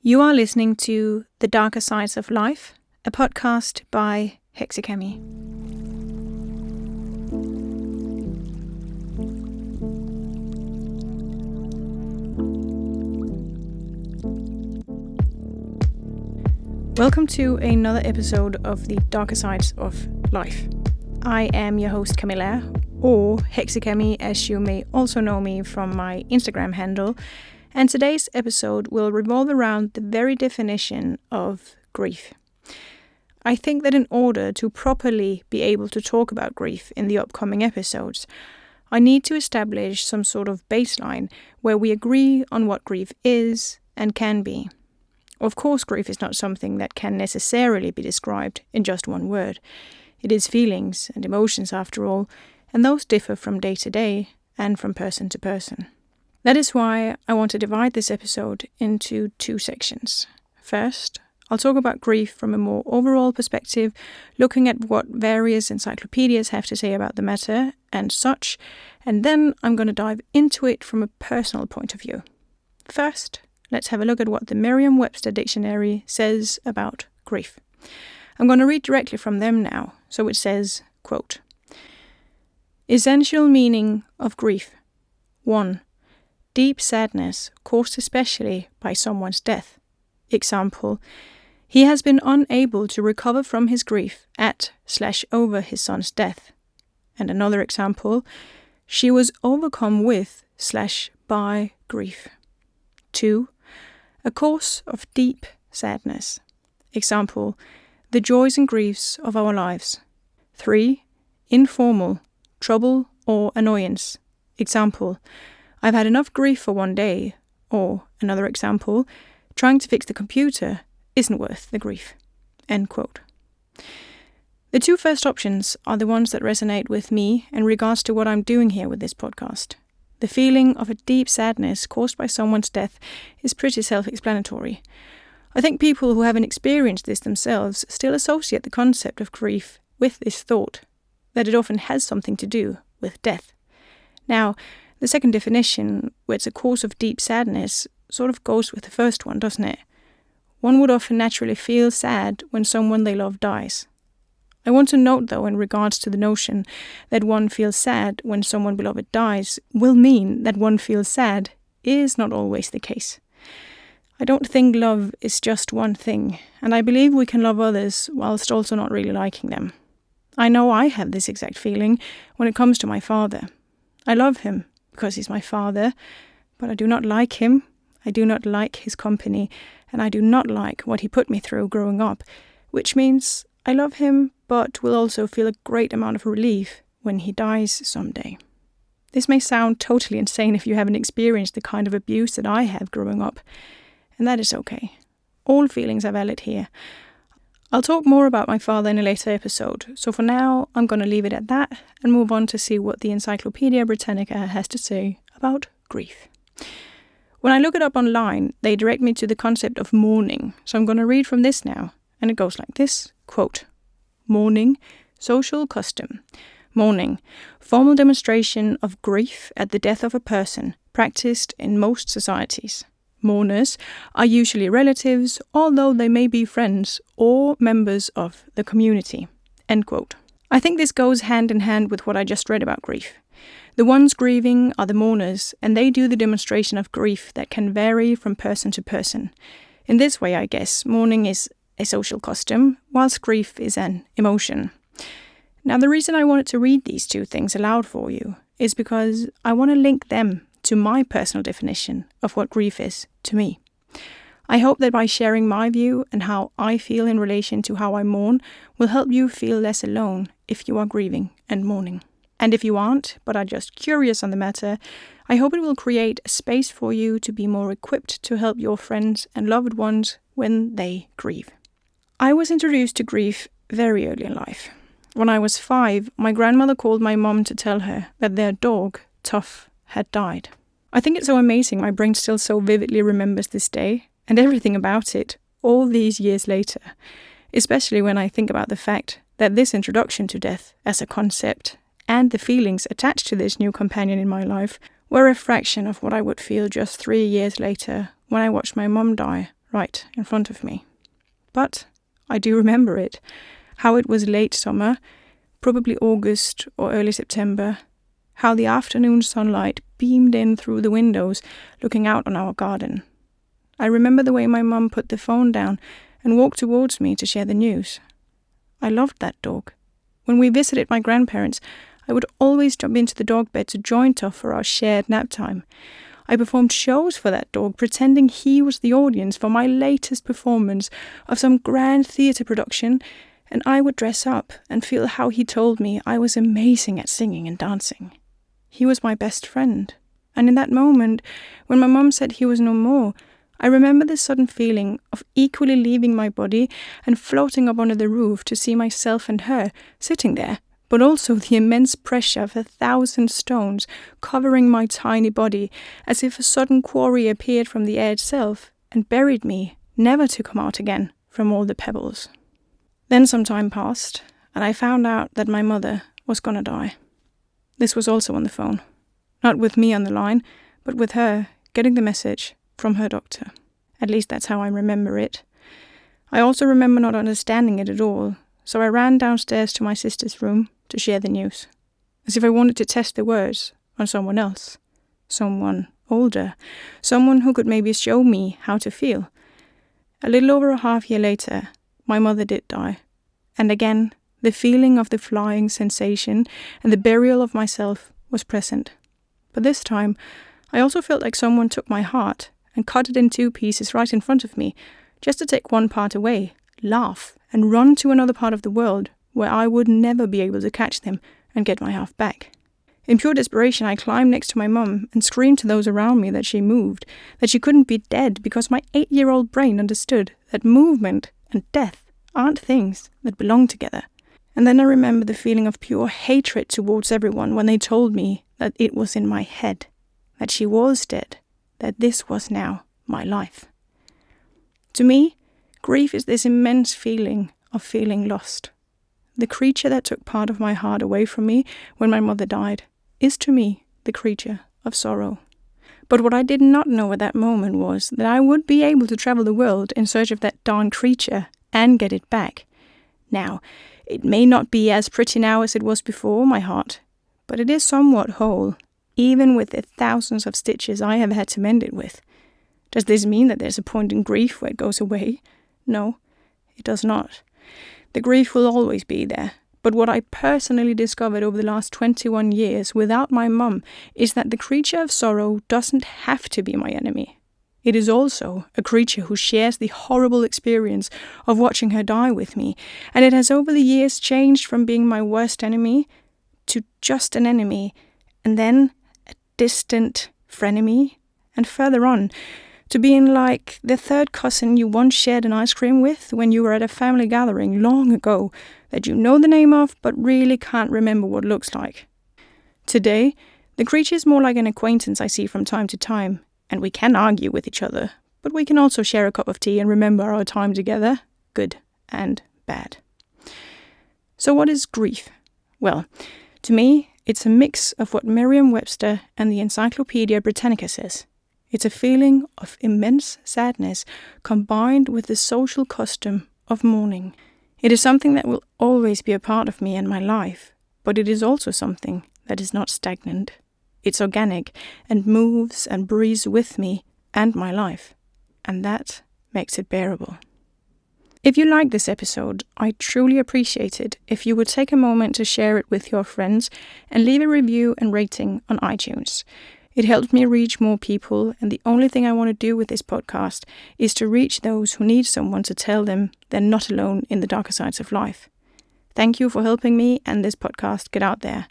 You are listening to The Darker Sides of Life, a podcast by Hexekami. Welcome to another episode of The Darker Sides of Life. I am your host Camilla, or Hexekami as you may also know me from my Instagram handle, and today's episode will revolve around the very definition of grief. I think that in order to properly be able to talk about grief in the upcoming episodes, I need to establish some sort of baseline where we agree on what grief is and can be. Of course, grief is not something that can necessarily be described in just one word. It is feelings and emotions after all, and those differ from day to day and from person to person. That is why I want to divide this episode into two sections. First, I'll talk about grief from a more overall perspective, looking at what various encyclopedias have to say about the matter and such, and then I'm going to dive into it from a personal point of view. First, let's have a look at what the Merriam-Webster dictionary says about grief. I'm going to read directly from them now. So it says, quote, essential meaning of grief. 1. Deep sadness caused especially by someone's death. Example, he has been unable to recover from his grief at/over his son's death. And another example, she was overcome with/by grief. 2. A cause of deep sadness. Example, the joys and griefs of our lives. 3. Informal, trouble or annoyance. Example, I've had enough grief for one day. Or, another example, trying to fix the computer isn't worth the grief. End quote. The two first options are the ones that resonate with me in regards to what I'm doing here with this podcast. The feeling of a deep sadness caused by someone's death is pretty self-explanatory. I think people who haven't experienced this themselves still associate the concept of grief with this thought, that it often has something to do with death. Now, the second definition, where it's a cause of deep sadness, sort of goes with the first one, doesn't it? One would often naturally feel sad when someone they love dies. I want to note, though, in regards to the notion that one feels sad when someone beloved dies will mean that one feels sad is not always the case. I don't think love is just one thing, and I believe we can love others whilst also not really liking them. I know I have this exact feeling when it comes to my father. I love him because he's my father, but I do not like him, I do not like his company, and I do not like what he put me through growing up, which means I love him, but will also feel a great amount of relief when he dies someday. This may sound totally insane if you haven't experienced the kind of abuse that I have growing up, and that is okay. All feelings are valid here. I'll talk more about my father in a later episode, so for now I'm going to leave it at that and move on to see what the Encyclopedia Britannica has to say about grief. When I look it up online, they direct me to the concept of mourning, so I'm going to read from this now, and it goes like this, quote, mourning, social custom. Mourning, formal demonstration of grief at the death of a person, practiced in most societies. Mourners are usually relatives, although they may be friends or members of the community. End quote. I think this goes hand in hand with what I just read about grief. The ones grieving are the mourners, and they do the demonstration of grief that can vary from person to person. In this way, I guess, mourning is a social custom, whilst grief is an emotion. Now, the reason I wanted to read these two things aloud for you is because I want to link them to my personal definition of what grief is to me. I hope that by sharing my view and how I feel in relation to how I mourn will help you feel less alone if you are grieving and mourning. And if you aren't, but are just curious on the matter, I hope it will create a space for you to be more equipped to help your friends and loved ones when they grieve. I was introduced to grief very early in life. When I was 5, my grandmother called my mom to tell her that their dog, Tough, had died. I think it's so amazing my brain still so vividly remembers this day and everything about it all these years later, especially when I think about the fact that this introduction to death as a concept and the feelings attached to this new companion in my life were a fraction of what I would feel just 3 years later when I watched my mum die right in front of me. But I do remember it, how it was late summer, probably August or early September, how the afternoon sunlight beamed in through the windows, looking out on our garden. I remember the way my mum put the phone down and walked towards me to share the news. I loved that dog. When we visited my grandparents, I would always jump into the dog bed to join Tuff for our shared nap time. I performed shows for that dog, pretending he was the audience for my latest performance of some grand theatre production, and I would dress up and feel how he told me I was amazing at singing and dancing. He was my best friend, and in that moment, when my mum said he was no more, I remember this sudden feeling of equally leaving my body and floating up under the roof to see myself and her sitting there, but also the immense pressure of 1,000 stones covering my tiny body, as if a sudden quarry appeared from the air itself and buried me, never to come out again from all the pebbles. Then some time passed, and I found out that my mother was gonna die. This was also on the phone. Not with me on the line, but with her getting the message from her doctor. At least that's how I remember it. I also remember not understanding it at all, so I ran downstairs to my sister's room to share the news, as if I wanted to test the words on someone else, someone older, someone who could maybe show me how to feel. A little over a half year later, my mother did die, and again, the feeling of the flying sensation and the burial of myself was present. But this time, I also felt like someone took my heart and cut it in 2 pieces right in front of me, just to take one part away, laugh, and run to another part of the world where I would never be able to catch them and get my half back. In pure desperation, I climbed next to my mum and screamed to those around me that she moved, that she couldn't be dead, because my 8-year-old brain understood that movement and death aren't things that belong together. And then I remember the feeling of pure hatred towards everyone when they told me that it was in my head, that she was dead, that this was now my life. To me, grief is this immense feeling of feeling lost. The creature that took part of my heart away from me when my mother died is to me the creature of sorrow. But what I did not know at that moment was that I would be able to travel the world in search of that darn creature and get it back. Now, it may not be as pretty now as it was before, my heart, but it is somewhat whole, even with the thousands of stitches I have had to mend it with. Does this mean that there's a point in grief where it goes away? No, it does not. The grief will always be there. But what I personally discovered over the last 21 years without my mum is that the creature of sorrow doesn't have to be my enemy. It is also a creature who shares the horrible experience of watching her die with me, and it has over the years changed from being my worst enemy to just an enemy, and then a distant frenemy, and further on, to being like the third cousin you once shared an ice cream with when you were at a family gathering long ago that you know the name of but really can't remember what it looks like. Today, the creature is more like an acquaintance I see from time to time, and we can argue with each other, but we can also share a cup of tea and remember our time together, good and bad. So what is grief? Well, to me, it's a mix of what Merriam-Webster and the Encyclopedia Britannica says. It's a feeling of immense sadness combined with the social custom of mourning. It is something that will always be a part of me and my life, but it is also something that is not stagnant. It's organic and moves and breathes with me and my life, and that makes it bearable. If you like this episode, I'd truly appreciate it if you would take a moment to share it with your friends and leave a review and rating on iTunes. It helped me reach more people, and the only thing I want to do with this podcast is to reach those who need someone to tell them they're not alone in the darker sides of life. Thank you for helping me and this podcast get out there.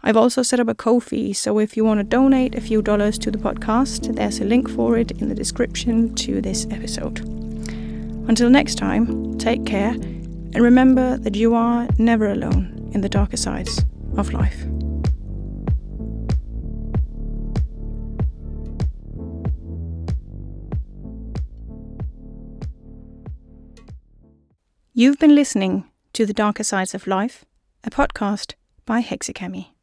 I've also set up a Ko-fi, so if you want to donate a few dollars to the podcast, there's a link for it in the description to this episode. Until next time, take care, and remember that you are never alone in the darker sides of life. You've been listening to The Darker Sides of Life, a podcast by Hexekami.